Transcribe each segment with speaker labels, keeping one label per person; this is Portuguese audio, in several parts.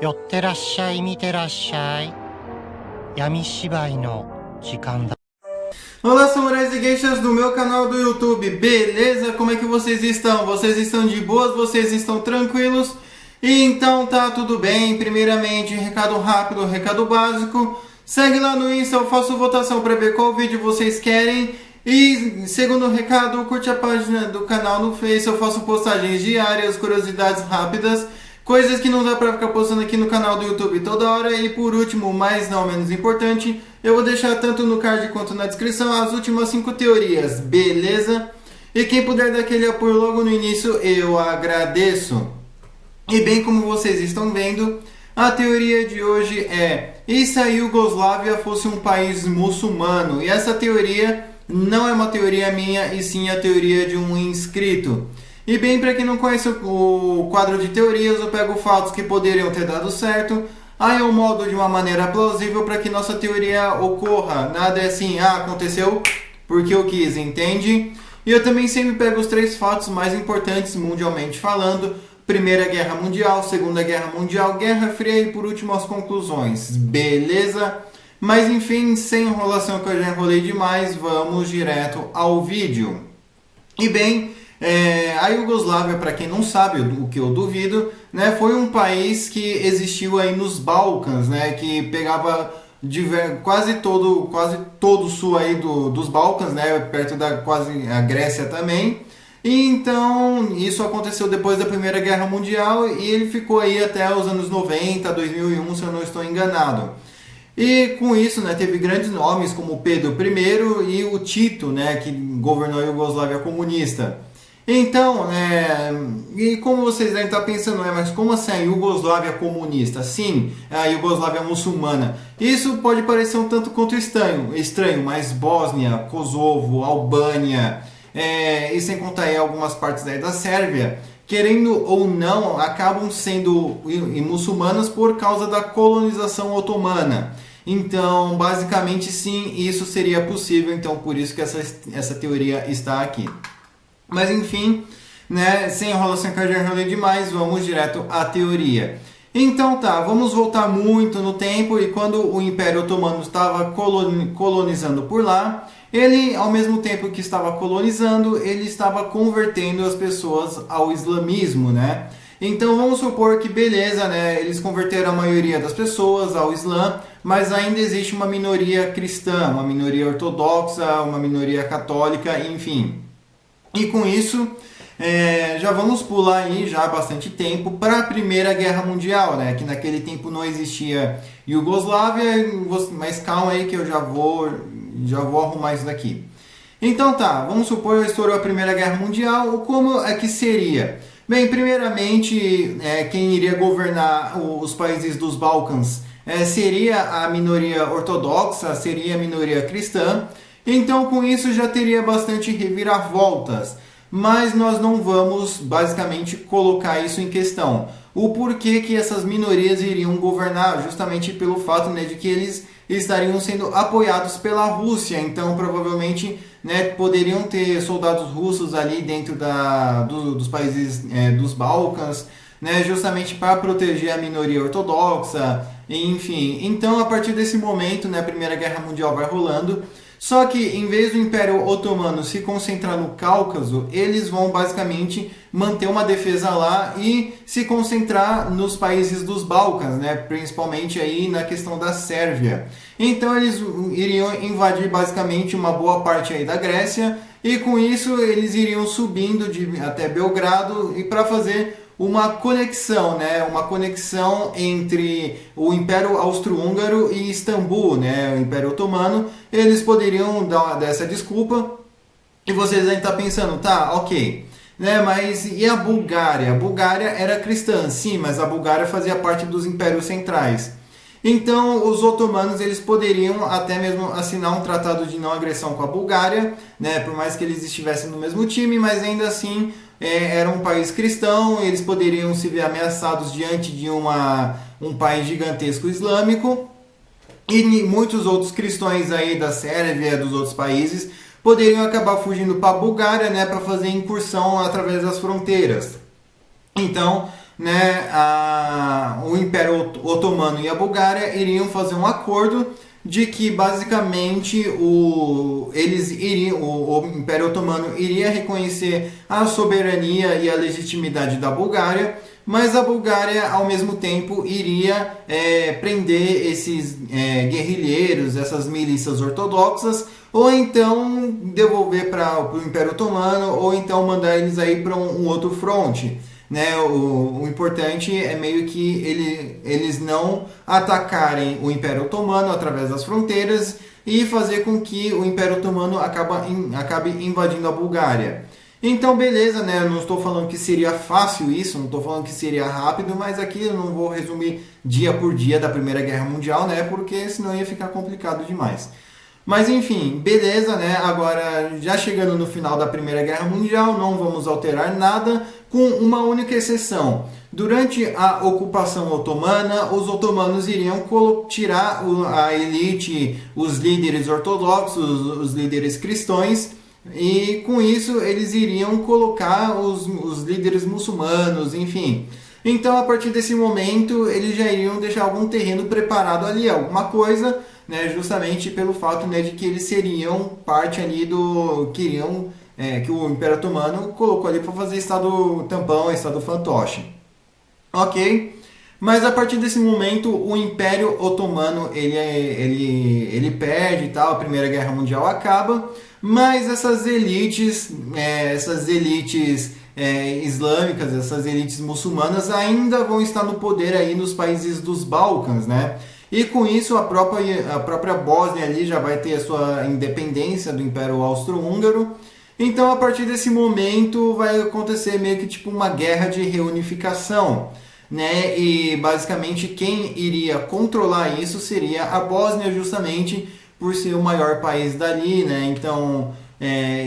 Speaker 1: 寄ってらっしゃい、見てらっしゃい。闇芝居の時間だ。
Speaker 2: Olá, samurais e geishas do meu canal do YouTube, beleza? Como é que vocês estão? Vocês estão de boas? Vocês estão tranquilos? E então tá tudo bem. Primeiramente, recado rápido, recado básico. Segue lá no Insta, eu faço votação para ver qual vídeo vocês querem. E segundo recado, curte a página do canal no Face, eu faço postagens diárias, curiosidades rápidas, coisas que não dá pra ficar postando aqui no canal do YouTube toda hora. E por último, mas não menos importante, eu vou deixar tanto no card quanto na descrição as últimas 5 teorias, beleza? E quem puder dar aquele apoio logo no início, eu agradeço. E bem como vocês estão vendo, a teoria de hoje é: e se a Iugoslávia fosse um país muçulmano? E essa teoria não é uma teoria minha, e sim a teoria de um inscrito. E bem, para quem não conhece o quadro de teorias, eu pego fatos que poderiam ter dado certo, aí eu moldo de uma maneira plausível para que nossa teoria ocorra. Nada é assim, aconteceu porque eu quis, entende? E eu também sempre pego os 3 fatos mais importantes mundialmente falando: Primeira Guerra Mundial, Segunda Guerra Mundial, Guerra Fria e por último as conclusões, beleza? Mas enfim, sem enrolação, que eu já enrolei demais, vamos direto ao vídeo. E bem, a Iugoslávia, para quem não sabe, o que eu duvido, né, foi um país que existiu aí nos Balcãs, né, que pegava quase todo o sul aí dos Balcãs, né, perto da quase a Grécia também. E então isso aconteceu depois da Primeira Guerra Mundial e ele ficou aí até os anos 90, 2001, se eu não estou enganado. E com isso, né, teve grandes nomes como Pedro I e o Tito, né, que governou a Iugoslávia comunista. Então, e como vocês devem estar pensando, mas como assim a Iugoslávia comunista? Sim, a Iugoslávia muçulmana. Isso pode parecer um tanto quanto estranho, mas Bósnia, Kosovo, Albânia, e sem contar aí algumas partes daí da Sérvia, querendo ou não, acabam sendo muçulmanas por causa da colonização otomana. Então, basicamente, sim, isso seria possível. Então, por isso que essa teoria está aqui. Mas, enfim, né, sem enrolação, que eu já enrolei demais, vamos direto à teoria. Então, tá, vamos voltar muito no tempo. E quando o Império Otomano estava colonizando por lá, ele, ao mesmo tempo que estava colonizando, ele estava convertendo as pessoas ao islamismo, né? Então vamos supor que, beleza, né, eles converteram a maioria das pessoas ao Islã, mas ainda existe uma minoria cristã, uma minoria ortodoxa, uma minoria católica, enfim. E com isso, já vamos pular aí já há bastante tempo para a Primeira Guerra Mundial, né? Que naquele tempo não existia Iugoslávia, mas calma aí que eu já vou arrumar isso daqui. Então tá, vamos supor que estourou a Primeira Guerra Mundial. Como é que seria? Bem, primeiramente, quem iria governar os países dos Balcãs seria a minoria ortodoxa, seria a minoria cristã. Então, com isso, já teria bastante reviravoltas. Mas nós não vamos, basicamente, colocar isso em questão. O porquê que essas minorias iriam governar, justamente pelo fato, né, de que eles estariam sendo apoiados pela Rússia. Então, provavelmente, né, poderiam ter soldados russos ali dentro dos países dos Balcãs, né, justamente para proteger a minoria ortodoxa, enfim. Então, a partir desse momento, né, a Primeira Guerra Mundial vai rolando. Só que, em vez do Império Otomano se concentrar no Cáucaso, eles vão basicamente manter uma defesa lá e se concentrar nos países dos Balcãs, né? Principalmente aí na questão da Sérvia. Então eles iriam invadir basicamente uma boa parte aí da Grécia e com isso eles iriam subindo até Belgrado e para fazer uma conexão, né? Uma conexão entre o Império Austro-Húngaro e Istambul, né? O Império Otomano. Eles poderiam dar essa desculpa e vocês ainda estão pensando, tá, ok, né? Mas e a Bulgária? A Bulgária era cristã, sim, mas a Bulgária fazia parte dos impérios centrais. Então, os otomanos eles poderiam até mesmo assinar um tratado de não agressão com a Bulgária, né? Por mais que eles estivessem no mesmo time, mas ainda assim era um país cristão, eles poderiam se ver ameaçados diante de um país gigantesco islâmico. E muitos outros cristãos aí da Sérvia, dos outros países, poderiam acabar fugindo para a Bulgária, né, para fazer incursão através das fronteiras. Então, né, o Império Otomano e a Bulgária iriam fazer um acordo de que basicamente o Império Otomano iria reconhecer a soberania e a legitimidade da Bulgária, mas a Bulgária ao mesmo tempo iria prender esses guerrilheiros, essas milícias ortodoxas, ou então devolver para o Império Otomano, ou então mandar eles aí para um outro fronte. Né, o importante é meio que eles não atacarem o Império Otomano através das fronteiras e fazer com que o Império Otomano acabe invadindo a Bulgária. Então, beleza, né? Eu não estou falando que seria fácil isso, não estou falando que seria rápido, mas aqui eu não vou resumir dia por dia da Primeira Guerra Mundial, né? Porque senão ia ficar complicado demais. Mas enfim, beleza, né? Agora, já chegando no final da Primeira Guerra Mundial, não vamos alterar nada, com uma única exceção. Durante a ocupação otomana, os otomanos iriam tirar a elite, os líderes ortodoxos, os líderes cristãos, e com isso eles iriam colocar os líderes muçulmanos, enfim. Então, a partir desse momento, eles já iriam deixar algum terreno preparado ali, alguma coisa, né, justamente pelo fato, né, de que eles seriam parte ali que o Império Otomano colocou ali para fazer estado tampão, estado fantoche. Ok? Mas a partir desse momento, o Império Otomano ele perde e tal, a Primeira Guerra Mundial acaba, mas essas elites islâmicas, essas elites muçulmanas ainda vão estar no poder aí nos países dos Balcãs, né? E com isso a própria Bósnia ali já vai ter a sua independência do Império Austro-Húngaro. Então, a partir desse momento, vai acontecer meio que tipo uma guerra de reunificação, né? E basicamente quem iria controlar isso seria a Bósnia, justamente por ser o maior país dali, né? Então,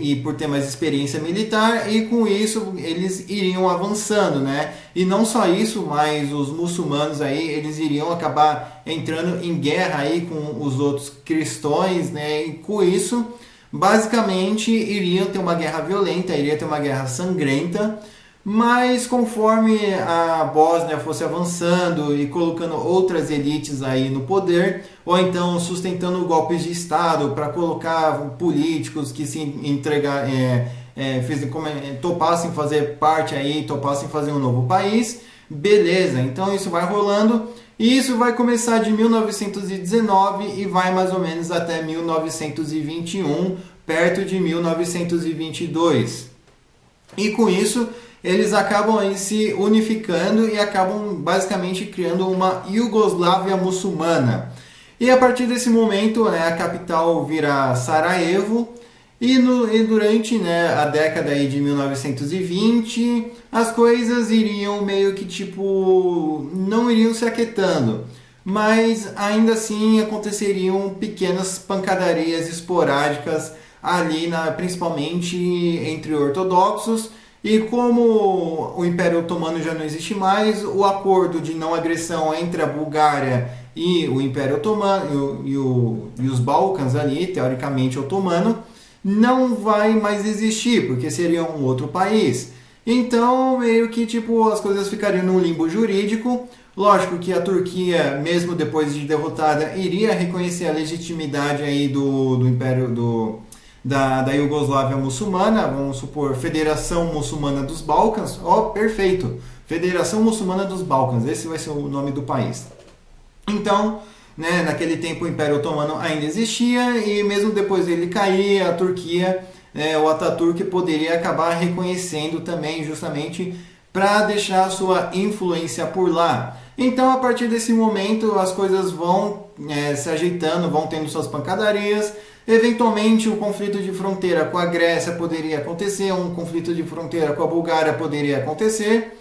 Speaker 2: e por ter mais experiência militar, e com isso eles iriam avançando, né? E não só isso, mas os muçulmanos aí, eles iriam acabar entrando em guerra aí com os outros cristãos, né? E com isso, basicamente, iriam ter uma guerra violenta, iria ter uma guerra sangrenta, mas conforme a Bósnia fosse avançando e colocando outras elites aí no poder, ou então sustentando golpes de Estado para colocar políticos que se topassem fazer parte aí, topassem fazer um novo país, beleza, então isso vai rolando. E isso vai começar de 1919 e vai mais ou menos até 1921, perto de 1922. E com isso, eles acabam aí se unificando e acabam basicamente criando uma Iugoslávia muçulmana. E a partir desse momento, né, a capital vira Sarajevo. E durante, né, a década aí de 1920, as coisas iriam meio que tipo, não iriam se aquietando, mas ainda assim aconteceriam pequenas pancadarias esporádicas ali, principalmente entre ortodoxos. E como o Império Otomano já não existe mais, o acordo de não agressão entre a Bulgária e o Império Otomano e os Balcãs ali, teoricamente otomano, não vai mais existir, porque seria um outro país. Então, meio que tipo, as coisas ficariam num limbo jurídico. Lógico que a Turquia, mesmo depois de derrotada, iria reconhecer a legitimidade aí do Império da Iugoslávia muçulmana, vamos supor, Federação Muçulmana dos Balcãs. Perfeito! Federação Muçulmana dos Balcãs, esse vai ser o nome do país. Então, né, naquele tempo o Império Otomano ainda existia, e mesmo depois dele cair, a Turquia, o Atatürk poderia acabar reconhecendo também, justamente para deixar a sua influência por lá. Então, a partir desse momento, as coisas vão se ajeitando, vão tendo suas pancadarias. Eventualmente, o conflito de fronteira com a Grécia poderia acontecer, um conflito de fronteira com a Bulgária poderia acontecer.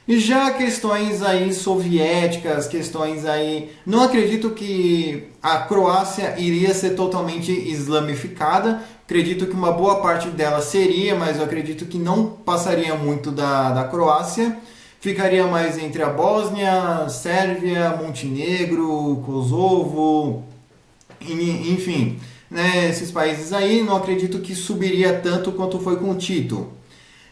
Speaker 2: E já questões aí soviéticas, questões aí... Não acredito que a Croácia iria ser totalmente islamificada. Acredito que uma boa parte dela seria, mas eu acredito que não passaria muito da Croácia. Ficaria mais entre a Bósnia, Sérvia, Montenegro, Kosovo, enfim, né, esses países aí. Não acredito que subiria tanto quanto foi com Tito.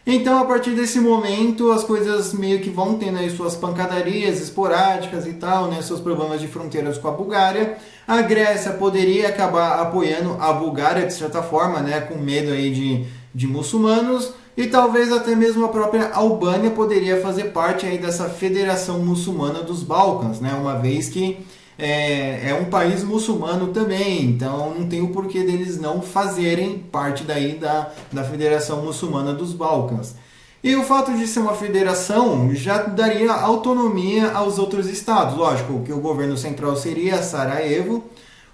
Speaker 2: Então, a partir desse momento, as coisas meio que vão tendo aí suas pancadarias esporádicas e tal, né, seus problemas de fronteiras com a Bulgária. A Grécia poderia acabar apoiando a Bulgária, de certa forma, né, com medo aí de muçulmanos. E talvez até mesmo a própria Albânia poderia fazer parte aí dessa Federação Muçulmana dos Balcãs, né, uma vez que é um país muçulmano também, então não tem o porquê deles não fazerem parte daí da Federação Muçulmana dos Balcãs. E o fato de ser uma federação já daria autonomia aos outros estados. Lógico que o governo central seria Sarajevo,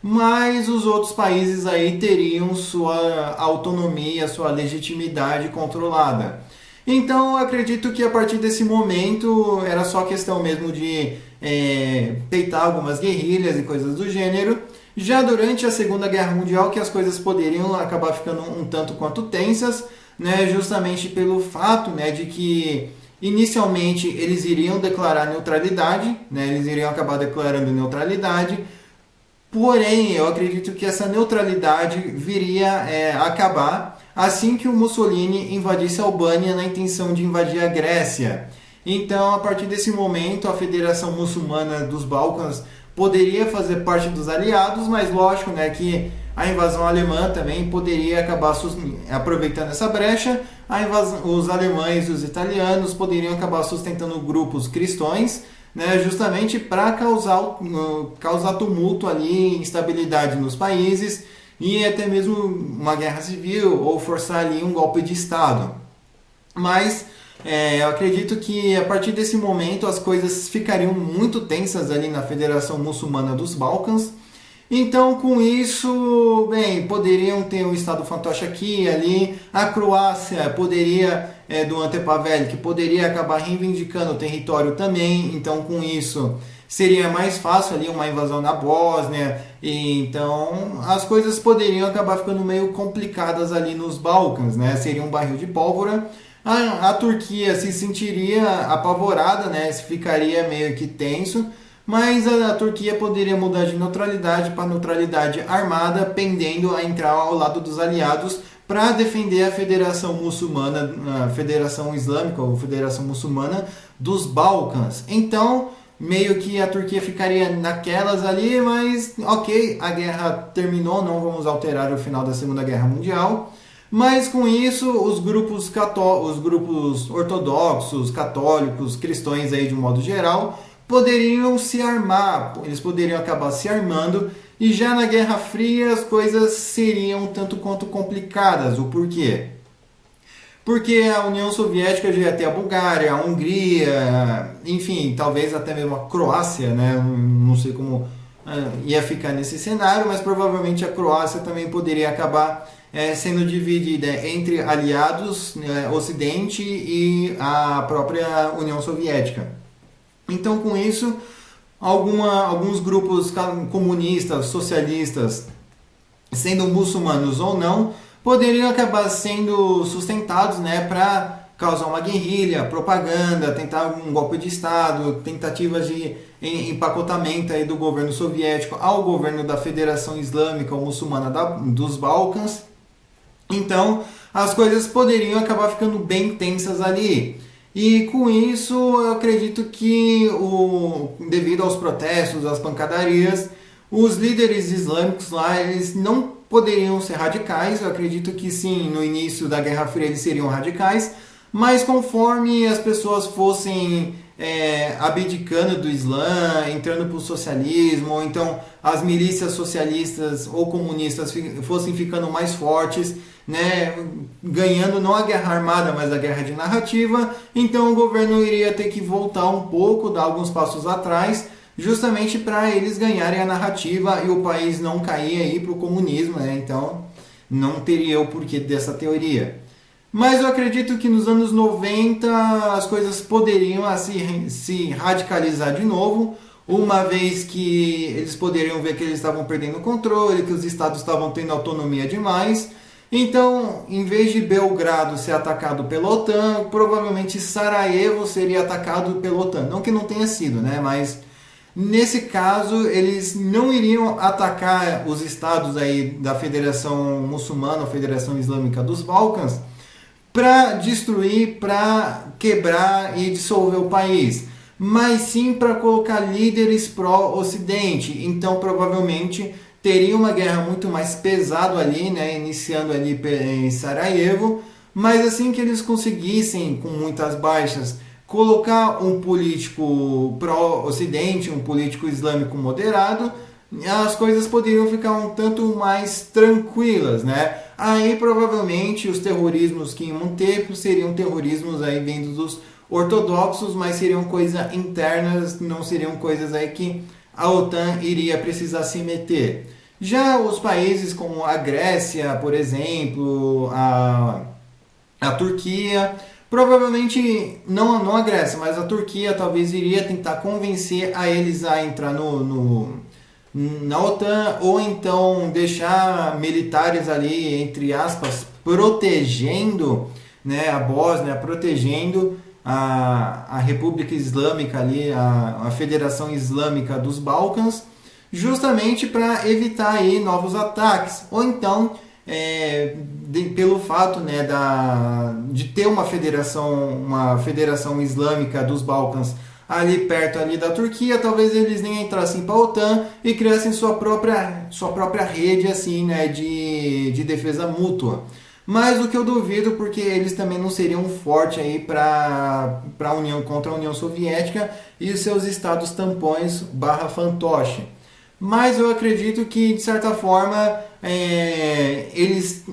Speaker 2: mas os outros países aí teriam sua autonomia, sua legitimidade controlada. Então, eu acredito que a partir desse momento era só questão mesmo de peitar algumas guerrilhas e coisas do gênero. Já durante a Segunda Guerra Mundial, que as coisas poderiam acabar ficando um tanto quanto tensas, né, justamente pelo fato, né, de que inicialmente eles iriam declarar neutralidade, né, eles iriam acabar declarando neutralidade. Porém, eu acredito que essa neutralidade viria a acabar assim que o Mussolini invadisse a Albânia na intenção de invadir a Grécia. Então, a partir desse momento, a Federação Muçulmana dos Balcãs poderia fazer parte dos aliados, mas lógico, né, que a invasão alemã também poderia acabar aproveitando essa brecha. Os alemães e os italianos poderiam acabar sustentando grupos cristãos, né, justamente para causar tumulto ali, instabilidade nos países e até mesmo uma guerra civil ou forçar ali um golpe de Estado. Mas eu acredito que a partir desse momento as coisas ficariam muito tensas ali na Federação Muçulmana dos Balcãs. Então, com isso, bem, poderiam ter um Estado fantoche aqui e ali. A Croácia poderia, do Ante Pavelić, que poderia acabar reivindicando o território também. Então, com isso, seria mais fácil ali uma invasão na Bósnia. E, então, as coisas poderiam acabar ficando meio complicadas ali nos Balcãs, né? Seria um barril de pólvora. A Turquia se sentiria apavorada, né? Ficaria meio que tenso. Mas a Turquia poderia mudar de neutralidade para neutralidade armada, pendendo a entrar ao lado dos aliados para defender a Federação Muçulmana, a Federação Islâmica ou Federação Muçulmana dos Balcãs. Então, meio que a Turquia ficaria naquelas ali, mas ok, a guerra terminou, não vamos alterar o final da Segunda Guerra Mundial. Mas com isso, os grupos ortodoxos, católicos, cristãos aí de um modo geral, poderiam se armar, eles poderiam acabar se armando, e já na Guerra Fria as coisas seriam tanto quanto complicadas. O porquê? Porque a União Soviética já ia ter a Bulgária, a Hungria, enfim, talvez até mesmo a Croácia, né? Não sei como ia ficar nesse cenário, mas provavelmente a Croácia também poderia acabar sendo dividida entre aliados, Ocidente e a própria União Soviética. Então, com isso, alguns grupos comunistas, socialistas, sendo muçulmanos ou não, poderiam acabar sendo sustentados, né, para causar uma guerrilha, propaganda, tentar um golpe de Estado, tentativas de empacotamento aí do governo soviético ao governo da Federação Islâmica ou Muçulmana dos Balcãs. Então, as coisas poderiam acabar ficando bem tensas ali. E com isso, eu acredito que, devido aos protestos, às pancadarias, os líderes islâmicos lá, eles não poderiam ser radicais. Eu acredito que sim, no início da Guerra Fria eles seriam radicais, mas conforme as pessoas fossem abdicando do Islã, entrando para o socialismo, ou então as milícias socialistas ou comunistas fossem ficando mais fortes, né, ganhando não a guerra armada, mas a guerra de narrativa, então o governo iria ter que voltar um pouco, dar alguns passos atrás, justamente para eles ganharem a narrativa e o país não cair aí para o comunismo, né? Então não teria o porquê dessa teoria. Mas eu acredito que nos anos 90 as coisas poderiam se radicalizar de novo, uma vez que eles poderiam ver que eles estavam perdendo o controle, que os estados estavam tendo autonomia demais. Então, em vez de Belgrado ser atacado pela OTAN, provavelmente Sarajevo seria atacado pela OTAN. Não que não tenha sido, né? Mas nesse caso, eles não iriam atacar os estados aí da Federação Muçulmana, a Federação Islâmica dos Balcãs, para destruir, para quebrar e dissolver o país, mas sim para colocar líderes pró-Ocidente. Então, provavelmente, teria uma guerra muito mais pesada ali, né, iniciando ali em Sarajevo, mas assim que eles conseguissem, com muitas baixas, colocar um político pró-Ocidente, um político islâmico moderado, as coisas poderiam ficar um tanto mais tranquilas, né? Aí provavelmente os terrorismos que iam ter seriam terrorismos aí vindos dos ortodoxos, mas seriam coisas internas, não seriam coisas aí que a OTAN iria precisar se meter. Já os países como a Grécia, por exemplo, a Turquia, provavelmente não a Grécia, mas a Turquia talvez iria tentar convencer a eles a entrar na OTAN, ou então deixar militares ali, entre aspas, protegendo, né, a Bósnia, protegendo a República Islâmica ali, a Federação Islâmica dos Balcãs, justamente para evitar aí novos ataques, ou então pelo fato, né, de ter uma federação islâmica dos Balcãs ali perto ali da Turquia, talvez eles nem entrassem para a OTAN e criassem sua própria rede assim, né, de defesa mútua. Mas o que eu duvido, porque eles também não seriam fortes aí contra a União Soviética e os seus estados tampões /fantoche. Mas eu acredito que, de certa forma, eles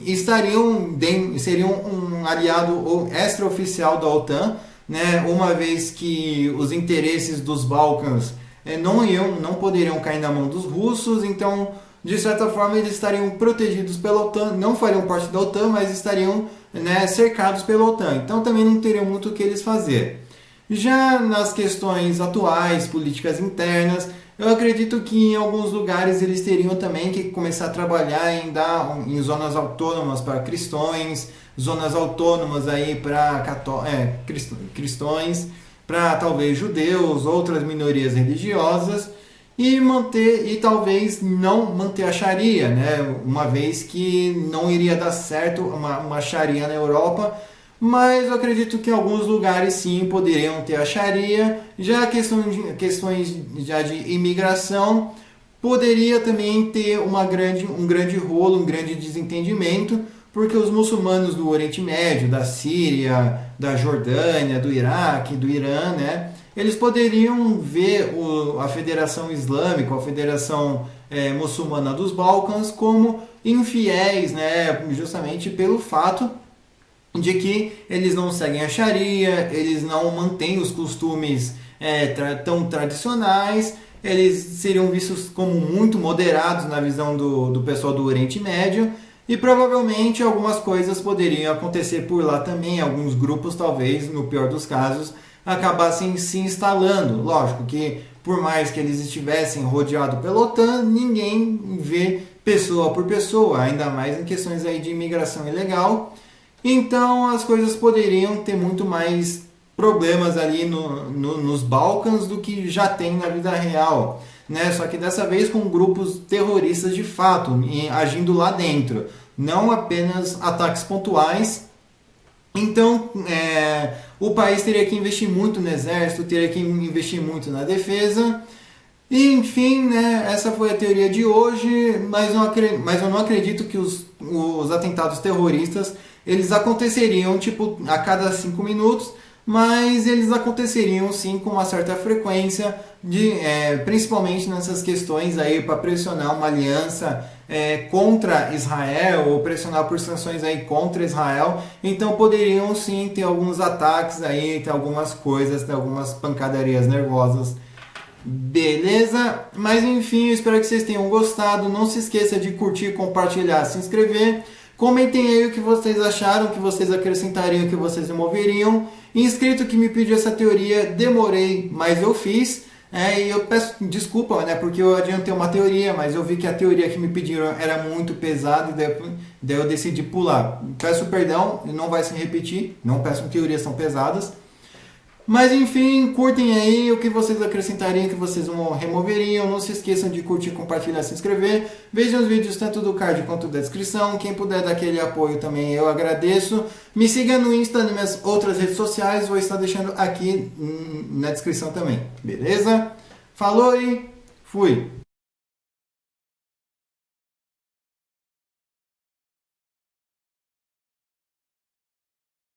Speaker 2: seriam um aliado extraoficial da OTAN, né, uma vez que os interesses dos Balcãs não poderiam cair na mão dos russos, então, de certa forma, eles estariam protegidos pela OTAN, não fariam parte da OTAN, mas estariam, né, cercados pela OTAN, então também não teriam muito o que eles fazer. Já nas questões atuais, políticas internas, eu acredito que em alguns lugares eles teriam também que começar a trabalhar em zonas autônomas para cristãos, zonas autônomas aí para cristãos, para talvez judeus, outras minorias religiosas, e talvez não manter a Sharia, né? Uma vez que não iria dar certo uma Sharia na Europa, mas eu acredito que em alguns lugares sim poderiam ter a Sharia. Já questões já de imigração, poderia também ter um grande rolo, um grande desentendimento, porque os muçulmanos do Oriente Médio, da Síria, da Jordânia, do Iraque, do Irã, né, eles poderiam ver a Federação Islâmica, a Federação Muçulmana dos Balcãs como infiéis, né, justamente pelo fato de que eles não seguem a Sharia, eles não mantêm os costumes tão tradicionais, eles seriam vistos como muito moderados na visão do pessoal do Oriente Médio, e provavelmente algumas coisas poderiam acontecer por lá também, alguns grupos talvez, no pior dos casos, acabassem se instalando. Lógico que por mais que eles estivessem rodeados pela OTAN, ninguém vê pessoa por pessoa, ainda mais em questões aí de imigração ilegal. Então as coisas poderiam ter muito mais problemas ali nos Balcãs do que já tem na vida real, né? Só que dessa vez com grupos terroristas de fato, agindo lá dentro, não apenas ataques pontuais. Então o país teria que investir muito no exército, teria que investir muito na defesa. E, enfim, né, essa foi a teoria de hoje, mas eu não acredito que os atentados terroristas eles aconteceriam tipo a cada 5 minutos, mas eles aconteceriam sim com uma certa frequência, principalmente nessas questões aí para pressionar uma aliança contra Israel, ou pressionar por sanções aí contra Israel. Então poderiam sim ter alguns ataques aí, ter algumas coisas, ter algumas pancadarias nervosas. Beleza? Mas enfim, eu espero que vocês tenham gostado. Não se esqueça de curtir, compartilhar, se inscrever. Comentem aí o que vocês acharam, o que vocês acrescentariam, o que vocês removeriam. Inscrito que me pediu essa teoria, demorei, mas eu fiz. E eu peço desculpa, né, porque eu adiantei uma teoria, mas eu vi que a teoria que me pediram era muito pesada e daí eu decidi pular. Peço perdão, não vai se repetir, não peçam teorias tão pesadas. Mas enfim, curtem aí o que vocês acrescentariam, o que vocês removeriam. Não se esqueçam de curtir, compartilhar, se inscrever. Vejam os vídeos tanto do card quanto da descrição. Quem puder dar aquele apoio também eu agradeço. Me siga no Insta, nas minhas outras redes sociais. Vou estar deixando aqui na descrição também. Beleza? Falou e fui!